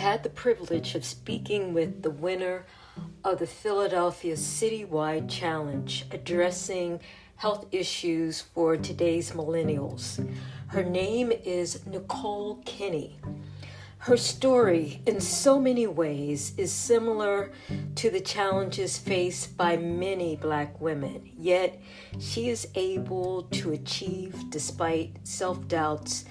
had the privilege of speaking with the winner of the Philadelphia Citywide Challenge, addressing health issues for today's millennials. Her name is Nicole Kenney. Her story, in so many ways, is similar to the challenges faced by many Black women, yet she is able to achieve despite self-doubts,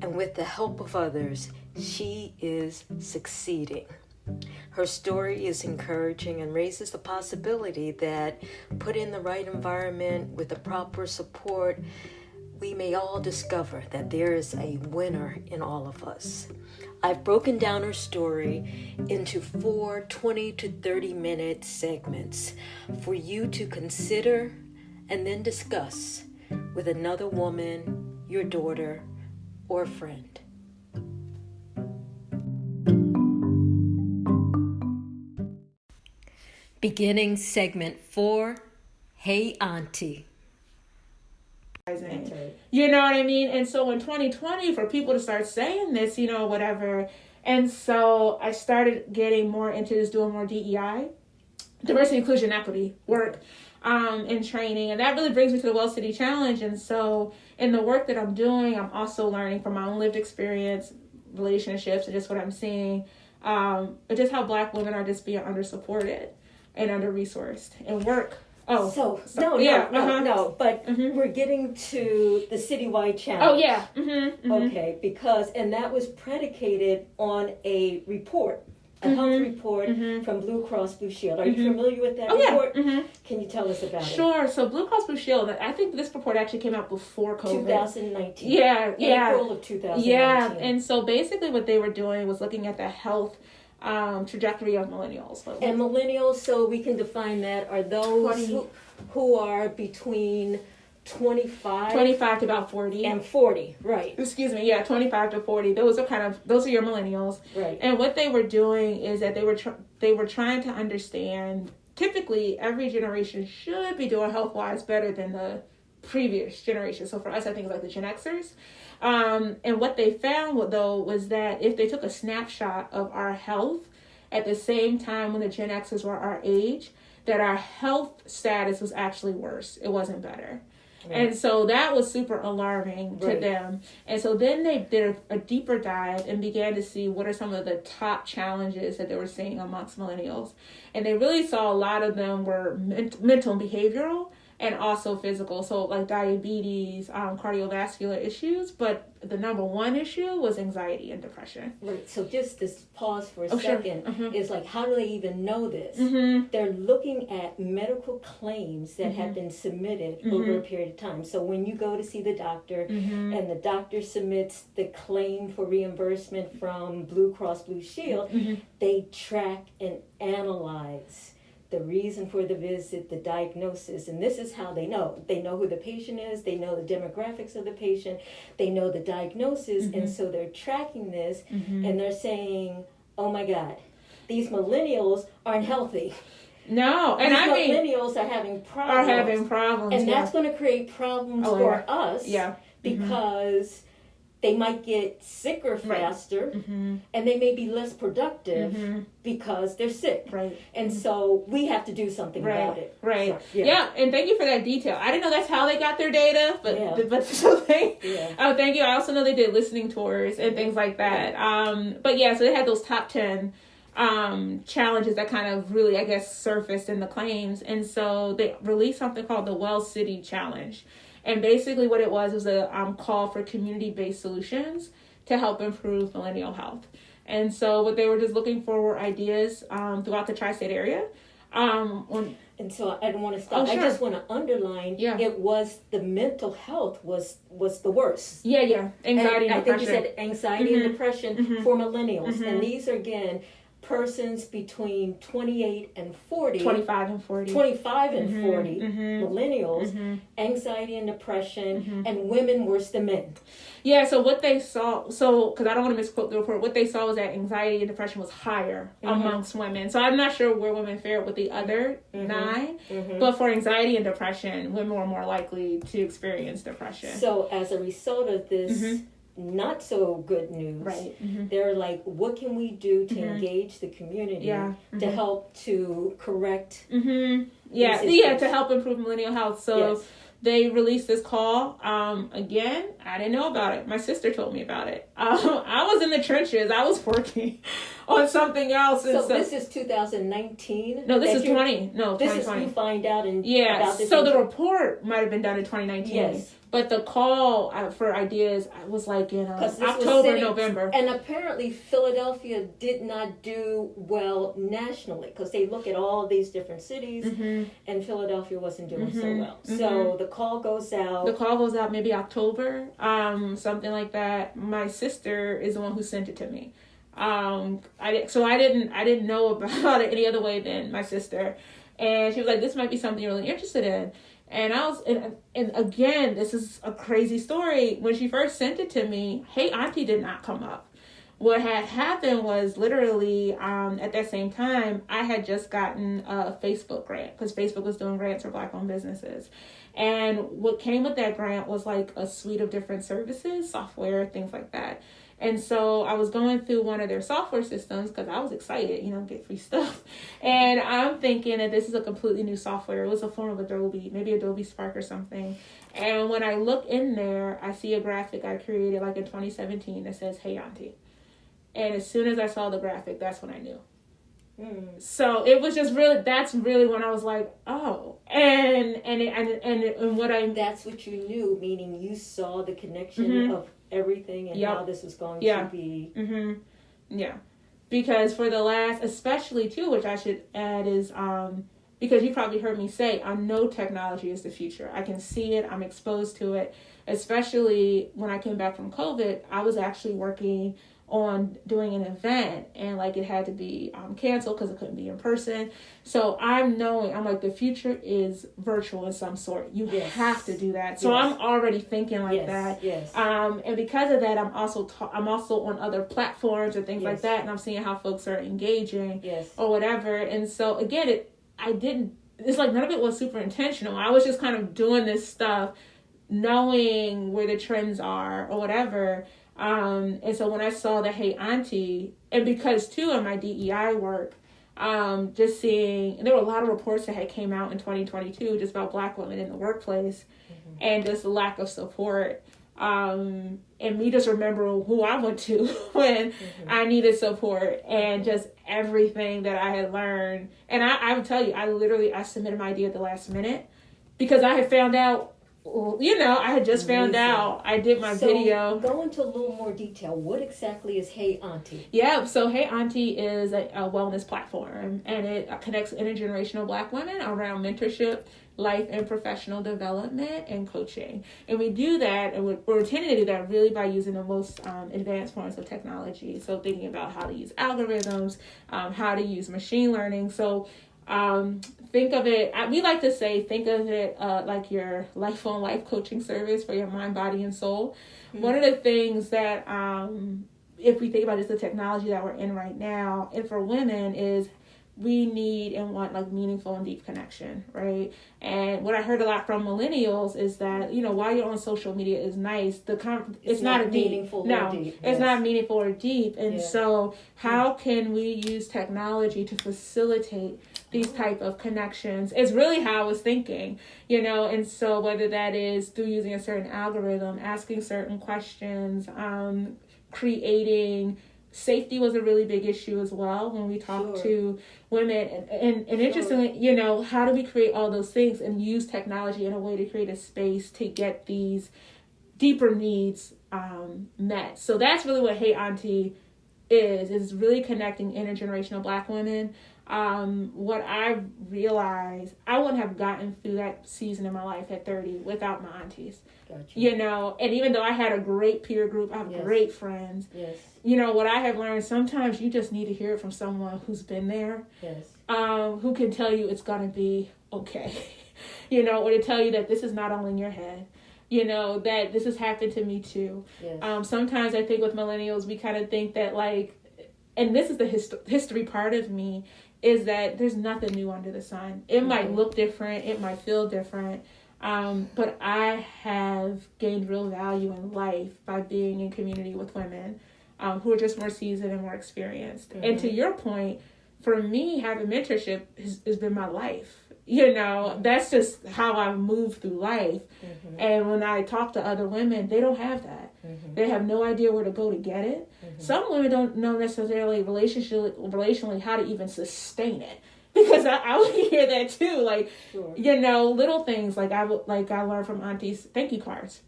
and with the help of others, she is succeeding. Her story is encouraging and raises the possibility that, put in the right environment with the proper support, we may all discover that there is a winner in all of us. I've broken down her story into 4 20 to 30 minute segments for you to consider and then discuss with another woman, your daughter, or friend. Beginning segment 4, Hey Auntie. You know what I mean? And so in 2020, for people to start saying this, whatever. And so I started getting more into this, doing more DEI, diversity, inclusion, equity work, and training. And that really brings me to the Well City Challenge. And so in the work that I'm doing, I'm also learning from my own lived experience, relationships, and just what I'm seeing, just how Black women are just being under-supported and under-resourced and work. No, but we're getting to the Citywide Challenge. Oh, yeah. Okay, and that was predicated on a report, a health report from Blue Cross Blue Shield. Are you familiar with that report? Yeah. Can you tell us about it? Sure. So Blue Cross Blue Shield, I think this report actually came out before COVID. 2019. Yeah. April of 2019. Yeah, and so basically what they were doing was looking at the health trajectory of millennials. And millennials, so we can define that, are those who are between 25 to about 40. And 40, right. 25 to 40. Those are your millennials. Right. And what they were doing is that they were trying to understand, typically every generation should be doing health-wise better than the previous generation. So for us, I think it's like the Gen Xers. And what they found, though, was that if they took a snapshot of our health at the same time when the Gen Xers were our age, that our health status was actually worse. It wasn't better. Right. And so that was super alarming to them. And so then they did a deeper dive and began to see what are some of the top challenges that they were seeing amongst millennials. And they really saw a lot of them were mental and behavioral, and also physical, so like diabetes, cardiovascular issues. But the number one issue was anxiety and depression. Right. So just this pause for a second. Sure. Is like, how do they even know this? They're looking at medical claims that have been submitted over a period of time. So when you go to see the doctor and the doctor submits the claim for reimbursement from Blue Cross Blue Shield, they track and analyze the reason for the visit, the diagnosis, and this is how they know. They know who the patient is, they know the demographics of the patient, they know the diagnosis, and so they're tracking this, and they're saying, oh my God, these millennials aren't healthy. No, and millennials are having problems. And that's going to create problems for us. Yeah. Because they might get sicker faster, and they may be less productive because they're sick. Right. And so we have to do something about it. Right. So, and thank you for that detail. I didn't know that's how they got their data, but thank you. I also know they did listening tours and things like that. So they had those top 10 challenges that kind of really, I guess, surfaced in the claims. And so they released something called the Well City Challenge. And basically what it was a call for community-based solutions to help improve millennial health. And so what they were just looking for were ideas throughout the tri-state area. And so I don't want to stop. Sure. I just want to underline, it was the mental health was the worst. Yeah. Anxiety and depression. I think you said anxiety and depression for millennials. And these are, again, persons between 28 and 40. 25 and 40. Millennials, anxiety and depression, and women worse than men. Yeah, so what they saw, because I don't want to misquote the report, what they saw was that anxiety and depression was higher amongst women. So I'm not sure where women fared with the other 9, but for anxiety and depression, women were more likely to experience depression. So as a result of this not so good news. Right. They're like, what can we do to engage the community to help to correct to help improve millennial health. So they released this call. Again, I didn't know about it. My sister told me about it. I was in the trenches. I was working on something else. So this is 2019? No, this is 20. No, this 2020. Is you find out about this. So the report might have been done in 2019. Yes. But the call for ideas was like in October, November. And apparently Philadelphia did not do well nationally because they look at all of these different cities and Philadelphia wasn't doing so well. So the call goes out. The call goes out maybe October, something like that. My sister is the one who sent it to me. I didn't know about it any other way than my sister. And she was like, this might be something you're really interested in. And I was, and again, this is a crazy story. When she first sent it to me, Hey Auntie did not come up. What had happened was literally, at that same time, I had just gotten a Facebook grant because Facebook was doing grants for Black-owned businesses. And what came with that grant was like a suite of different services, software, things like that. And so I was going through one of their software systems because I was excited, get free stuff. And I'm thinking that this is a completely new software. It was a form of Adobe, maybe Adobe Spark or something. And when I look in there, I see a graphic I created like in 2017 that says, Hey Auntie. And as soon as I saw the graphic, that's when I knew. So it was just that's really when I was like, oh, and what I... That's what you knew, meaning you saw the connection of everything and how this was going to be. Yeah. Because for the last, especially too, which I should add is, because you probably heard me say, I know technology is the future. I can see it. I'm exposed to it. Especially when I came back from COVID, I was actually working on doing an event and like it had to be canceled because it couldn't be in person. So I'm like the future is virtual in some sort. You have to do that. So I'm already thinking like that. And because of that, I'm also on other platforms and things like that, and I'm seeing how folks are engaging or whatever. And so again, it's like none of it was super intentional. I was just kind of doing this stuff, knowing where the trends are or whatever. And so when I saw the Hey Auntie, and because too in my DEI work, just seeing, and there were a lot of reports that had came out in 2022 just about Black women in the workplace and just the lack of support. And me just remembering who I went to when I needed support and just everything that I had learned. And I would tell you, I submitted my idea at the last minute because I had found out, I had just found out. I did my video. Go into a little more detail. What exactly is Hey Auntie? Yeah, so Hey Auntie is a wellness platform, and it connects intergenerational Black women around mentorship, life and professional development, and coaching. And we do that, and we're intending to do that really by using the most advanced forms of technology. So thinking about how to use algorithms, how to use machine learning. So think of it, we like to say, think of it like your lifelong life coaching service for your mind, body, and soul. One of the things that, if we think about just the technology that we're in right now, and for women is we need and want like meaningful and deep connection, right? And what I heard a lot from millennials is that, while you're on social media is nice, it's not a meaningful or deep. It's not meaningful or deep. And so how can we use technology to facilitate these type of connections? It's really how I was thinking, and so whether that is through using a certain algorithm, asking certain questions, creating safety was a really big issue as well when we talk to women. And interestingly, how do we create all those things and use technology in a way to create a space to get these deeper needs met? So that's really what Hey Auntie is really connecting intergenerational Black women. What I realized, I wouldn't have gotten through that season in my life at 30 without my aunties. Gotcha. And even though I had a great peer group, I have great friends. Yes. What I have learned, sometimes you just need to hear it from someone who's been there. Yes. Who can tell you it's going to be okay. Or to tell you that this is not only in your head. That this has happened to me too. Yes. Sometimes I think with millennials, we kind of think that and this is the history part of me, is that there's nothing new under the sun. It might look different. It might feel different. But I have gained real value in life by being in community with women who are just more seasoned and more experienced. And to your point, for me, having mentorship has been my life. That's just how I've moved through life. And when I talk to other women, they don't have that. They have no idea where to go to get it. Some women don't know necessarily relationally how to even sustain it. Because I would hear that too. Like, little things like I learned from Auntie's thank you cards.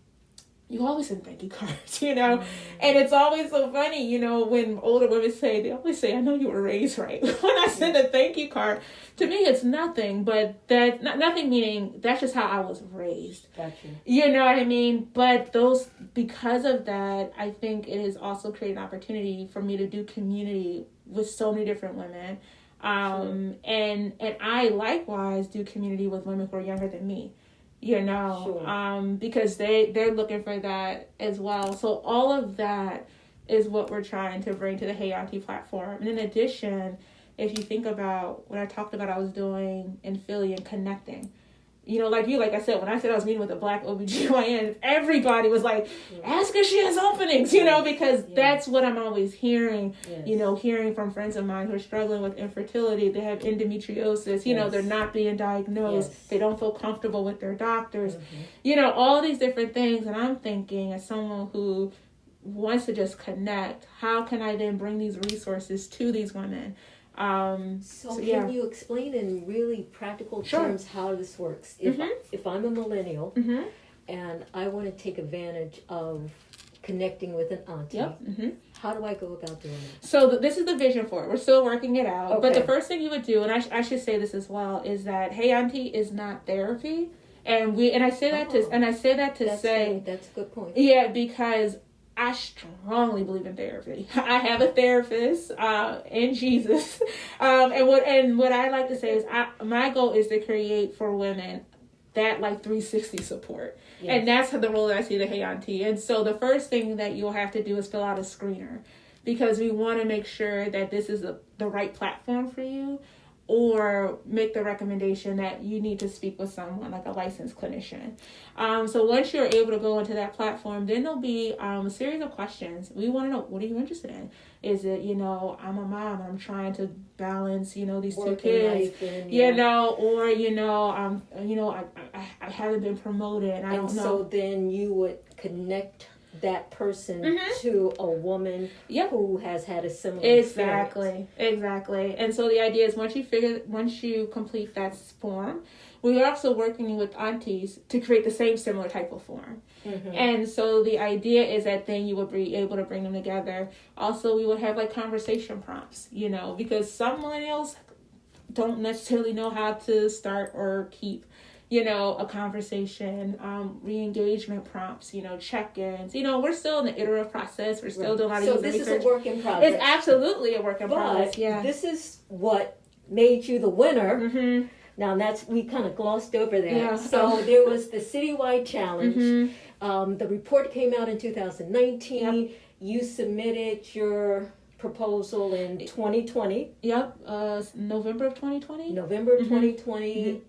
You always send thank you cards, and it's always so funny, when older women they always say, I know you were raised right. When I send a thank you card, to me it's nothing, but nothing meaning that's just how I was raised. Gotcha. You know what I mean? But because of that, I think it has also created an opportunity for me to do community with so many different women. And I likewise do community with women who are younger than me. Because they're looking for that as well. So all of that is what we're trying to bring to the Hey Auntie platform. And in addition, if you think about what I talked about I was doing in Philly and connecting, like I said, when I said I was meeting with a Black OBGYN, everybody was like, ask her she has openings, because that's what I'm always hearing, hearing from friends of mine who are struggling with infertility. They have endometriosis, they're not being diagnosed. They don't feel comfortable with their doctors, all these different things. And I'm thinking, as someone who wants to just connect, how can I then bring these resources to these women? So can you explain in really practical terms how this works? If I'm a millennial and I want to take advantage of connecting with an auntie, how do I go about doing it? So this is the vision for it. We're still working it out. Okay. But the first thing you would do, and I should say this as well, is that Hey Auntie is not therapy. I say that to say that's a good point. Yeah, because I strongly believe in therapy. I have a therapist in Jesus. And what I like to say is my goal is to create for women that 360 support. Yes. And that's the role that I see the Hey Auntie. And so the first thing that you'll have to do is fill out a screener, because we want to make sure that this is the right platform for you, or make the recommendation that you need to speak with someone like a licensed clinician. So once you're able to go into that platform, then there'll be a series of questions. We want to know, what are you interested in? Is it, I'm a mom, I'm trying to balance, these two kids, or, I haven't been promoted. I don't know. So then you would connect that person to a woman who has had a similar experience. Exactly. And so the idea is once you complete that form, we're also working with aunties to create the same similar type of form. And so the idea is that then you will be able to bring them together. Also, we would have conversation prompts, because some millennials don't necessarily know how to start or keep a conversation, re-engagement prompts, check-ins. We're still in the iterative process. We're still doing a lot of research. So this is a work in progress. It's absolutely a work in progress, this is what made you the winner. Now, we kind of glossed over that. Yeah. So there was the citywide challenge. The report came out in 2019. Yep. You submitted your proposal in 2020. Yep, November of 2020. November of 2020.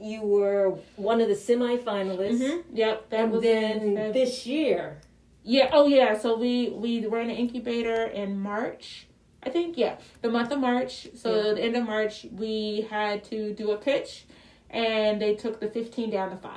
You were one of the semifinalists. Yep. This year. Yeah. Oh, yeah. So we were in an incubator in March. I think, the month of March. So at the end of March, we had to do a pitch, and they took the 15 down to 5.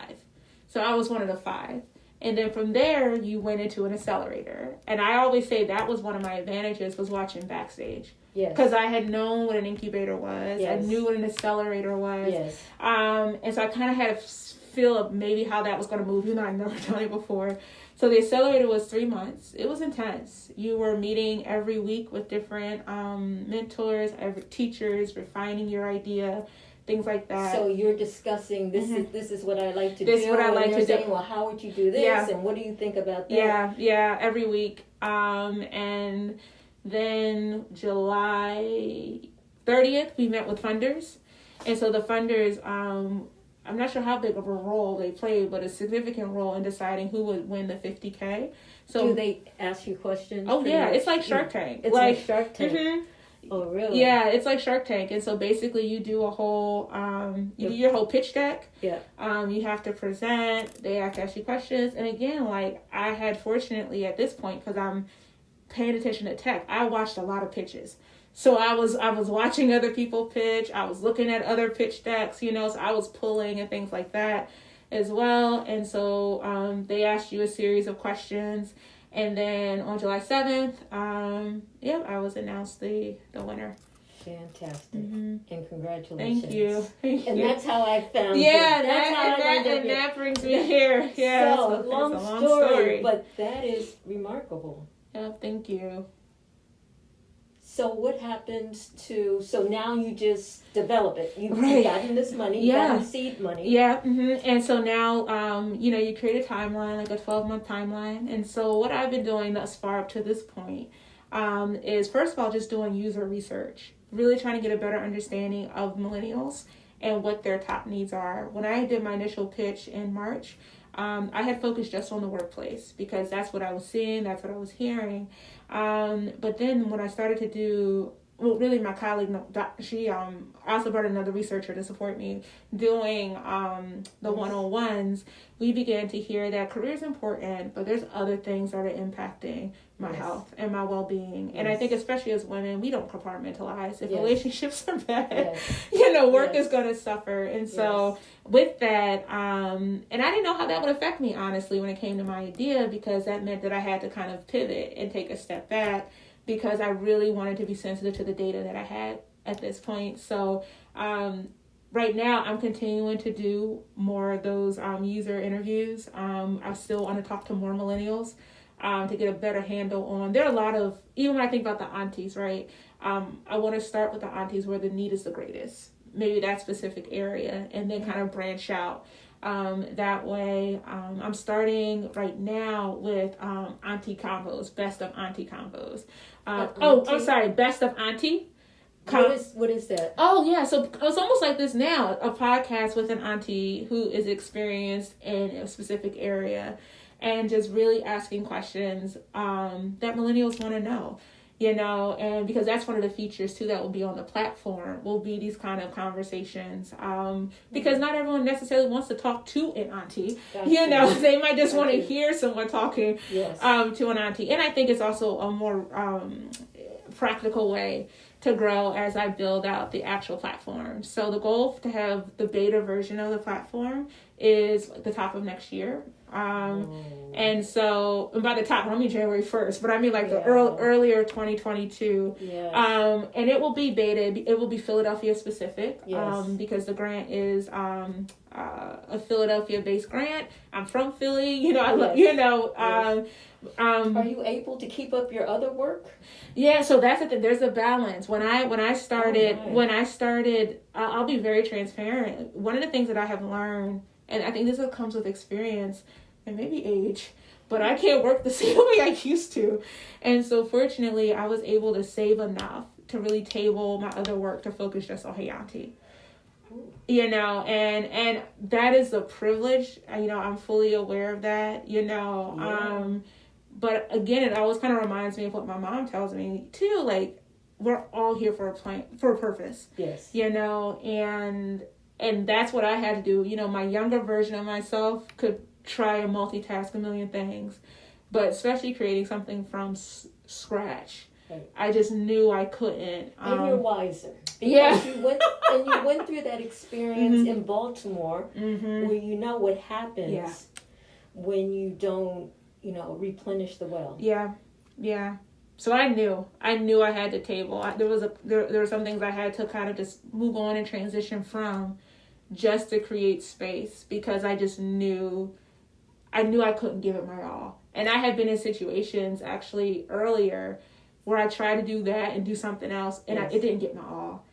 So I was one of the 5. And then from there, you went into an accelerator. And I always say that was one of my advantages, was watching backstage. Yes. Because I had known what an incubator was. Yes. I knew what an accelerator was. Yes. And so I kind of had a feel of maybe how that was going to move, even though I'd never done it before. So the accelerator was 3 months. It was intense. You were meeting every week with different mentors, teachers, refining your idea, things like that. So you're discussing this is what I like to do. This is what I like to do. Saying, well, how would you do this? And what do you think about that? Yeah, every week. And then July 30th, we met with funders. And so the funders, I'm not sure how big of a role they played, but a significant role in deciding who would win the 50K. So do they ask you questions? Oh, yeah. It's like Shark Tank. It's like Shark Tank. Oh, really? Yeah, it's like Shark Tank. And so basically you do a whole, you do your whole pitch deck. Yeah. You have to present. They have to ask you questions. And again, like I had fortunately at this point, because I'm paying attention to tech, I watched a lot of pitches. So I was watching other people pitch. I was looking at other pitch decks, so I was pulling and things like that as well. And so they asked you a series of questions. And then on July 7th, I was announced the winner. Fantastic. Mm-hmm. And congratulations. Thank you. And that's how I found you. Yeah, That's that brings me here. Yeah, so, it's a long story, but that is remarkable. Yeah, thank you. So what happens so now you just develop it. You've gotten this money, gotten seed money. Yeah, mm-hmm. And so now, you create a timeline, like a 12-month timeline. And so what I've been doing thus far up to this point is, first of all, just doing user research, really trying to get a better understanding of millennials and what their top needs are. When I did my initial pitch in March, I had focused just on the workplace because that's what I was seeing, that's what I was hearing. But then when I started to do, well, really my colleague, she also brought another researcher to support me doing the one-on-ones. We began to hear that career is important, but there's other things that are impacting my health and my well-being. And I think especially as women, we don't compartmentalize. If relationships are bad, work is going to suffer. And so with that, and I didn't know how that would affect me, honestly, when it came to my idea, because that meant that I had to kind of pivot and take a step back, because I really wanted to be sensitive to the data that I had at this point. So right now, I'm continuing to do more of those user interviews. I still want to talk to more millennials to get a better handle on. There are a lot of, even when I think about the aunties, right? I want to start with the aunties where the need is the greatest. Maybe that specific area, and then kind of branch out. That way, I'm starting right now with Auntie Combos, Best of Auntie Combos. I'm sorry, Best of Auntie. What is that? Oh, yeah. So it's almost like this now, a podcast with an auntie who is experienced in a specific area and just really asking questions that millennials want to know. And because that's one of the features too that will be on the platform, will be these kind of conversations. Because not everyone necessarily wants to talk to an auntie. They might just want to hear someone talking to an auntie. And I think it's also a more practical way to grow as I build out the actual platform. So the goal to have the beta version of the platform is the top of next year. And so, and by the top, I don't mean January 1st, but I mean like the earlier 2022. And it will be beta. It will be Philadelphia specific, because the grant is a Philadelphia-based grant. I'm from Philly. Are you able to keep up your other work? Yeah, so that's the thing. There's a balance. When I started, I'll be very transparent. One of the things that I have learned, and I think this comes with experience and maybe age, but I can't work the same way I used to. And so fortunately, I was able to save enough to really table my other work to focus just on Hey Auntie. And that is a privilege. I'm fully aware of that, but again, it always kind of reminds me of what my mom tells me too. Like, we're all here for a purpose. Yes. And that's what I had to do. My younger version of myself could try and multitask a million things, but especially creating something from scratch. Right. I just knew I couldn't. And you're wiser. Because you went through that experience in Baltimore, where you know what happens when you don't, replenish the well. Yeah. So I knew I had to table. There were some things I had to kind of just move on and transition from, just to create space, because I just knew I couldn't give it my all. And I had been in situations actually earlier where I tried to do that and do something else, and it didn't get my all.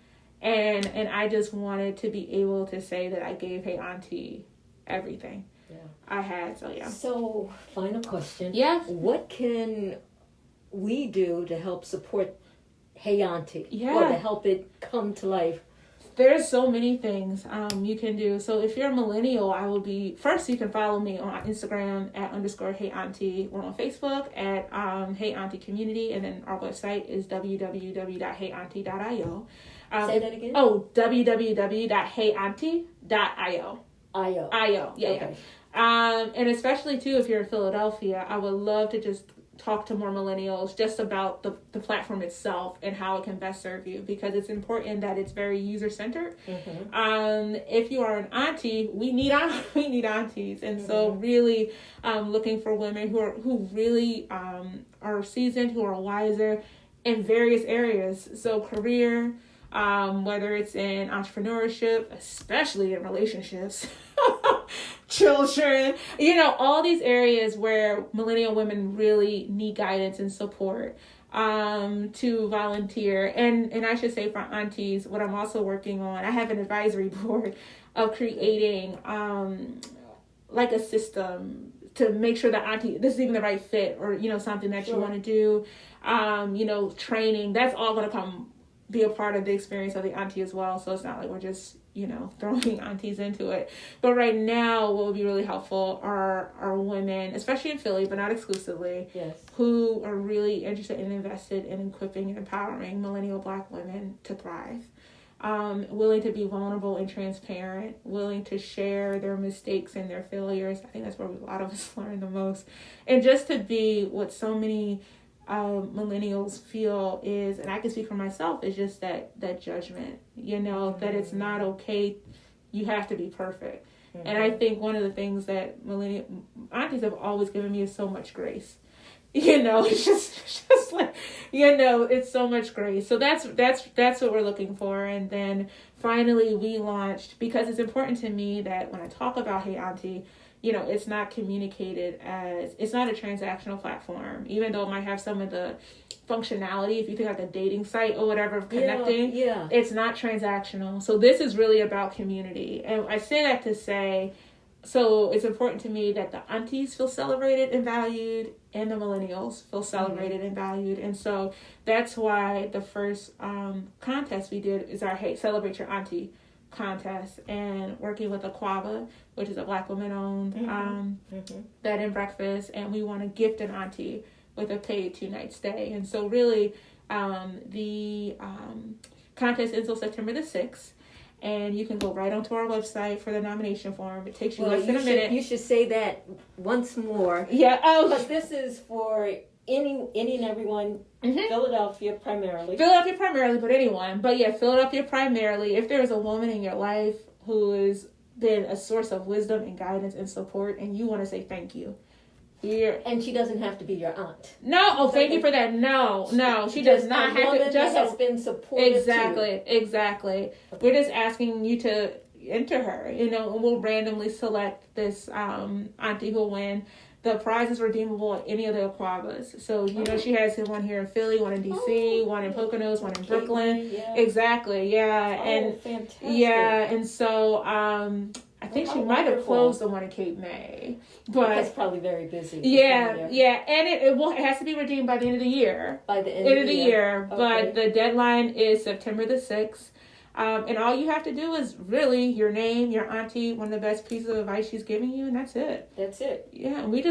And I just wanted to be able to say that I gave Hey Auntie everything I had. So So final question. Yeah. What can we do to help support Hey Auntie? Or to help it come to life? There's so many things you can do. So if you're a millennial, first you can follow me on Instagram at _Hey Auntie. We're on Facebook at Hey Auntie Community, and then our website is www.heyauntie.io. Say that again? www.heyauntie.io. IO, yeah, okay. And especially too, if you're in Philadelphia, I would love to just talk to more millennials just about the platform itself and how it can best serve you, because it's important that it's very user-centered. If you are an auntie, we need aunties, and so really looking for women who really are seasoned, who are wiser in various areas. So career, whether it's in entrepreneurship, especially in relationships, children, all these areas where millennial women really need guidance and support to volunteer. And I should say for aunties, what I'm also working on, I have an advisory board of creating like a system to make sure that auntie, this is even the right fit, or, something that you want to do, training, that's all going to be a part of the experience of the auntie as well. So it's not like we're just, throwing aunties into it. But right now, what would be really helpful are women, especially in Philly, but not exclusively, who are really interested and invested in equipping and empowering millennial Black women to thrive. Willing to be vulnerable and transparent, willing to share their mistakes and their failures. I think that's where a lot of us learn the most. And just to be what so many millennials feel is, and I can speak for myself, is just that judgment, that it's not okay, you have to be perfect. And I think one of the things that millennial aunties have always given me is so much grace. It's just like, it's so much grace. So that's what we're looking for. And then finally we launched, because it's important to me that when I talk about Hey Auntie, it's not communicated as, it's not a transactional platform, even though it might have some of the functionality, if you think like a dating site or whatever, of connecting, it's not transactional. So this is really about community. And I say that to say, so it's important to me that the aunties feel celebrated and valued, and the millennials feel celebrated and valued. And so that's why the first contest we did is our Hey Celebrate Your Auntie contest, and working with Aquaba, which is a Black woman-owned bed and breakfast, and we want to gift an auntie with a paid 2-night stay. And so really the contest ends on September the 6th, and you can go right onto our website for the nomination form. It takes you less than a minute. You should say that once more. Yeah. But this is for any and everyone. Philadelphia primarily, but anyone. But yeah, Philadelphia primarily. If there's a woman in your life who has been a source of wisdom and guidance and support, and you want to say thank you, and she doesn't have to be your aunt. No, thank you for that. No, she does not have to. Just has been supported. Exactly. We're just asking you to enter her. And we'll randomly select this auntie who'll win. The prize is redeemable at any of the Aquabas. So, she has one here in Philly, one in D.C., one in Poconos, one in Brooklyn. Exactly, yeah. Fantastic. Yeah, and so I think she might have closed the one in Cape May. But that's probably very busy. Yeah. And it has to be redeemed by the end of the year. By the end of the year. Okay. But the deadline is September the 6th. And all you have to do is really your name, your auntie, one of the best pieces of advice she's giving you, and that's it. Yeah, and we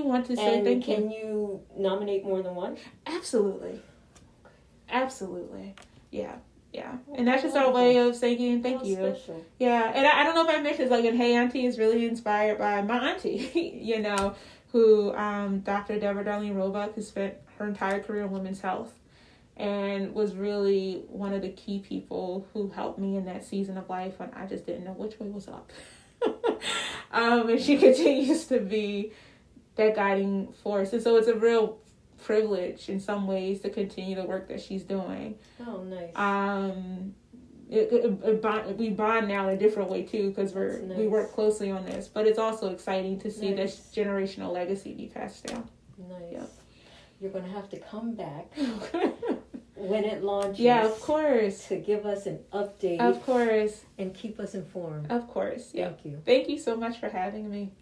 want to say thank you. And can you nominate more than one? Absolutely. Yeah. And that's just our way of saying thank you. Special. Yeah, and I don't know if I mentioned, like, Hey Auntie is really inspired by my auntie, who Dr. Deborah Darlene Roebuck, who spent her entire career in women's health, and was really one of the key people who helped me in that season of life when I just didn't know which way was up. And she continues to be that guiding force. And so it's a real privilege in some ways to continue the work that she's doing. Oh, nice. We bond now in a different way too, because we work closely on this. But it's also exciting to see this generational legacy be passed down. Nice. Yep. You're going to have to come back when it launches. Yeah, of course. To give us an update. Of course. And keep us informed. Of course. Yeah. Thank you. Thank you so much for having me.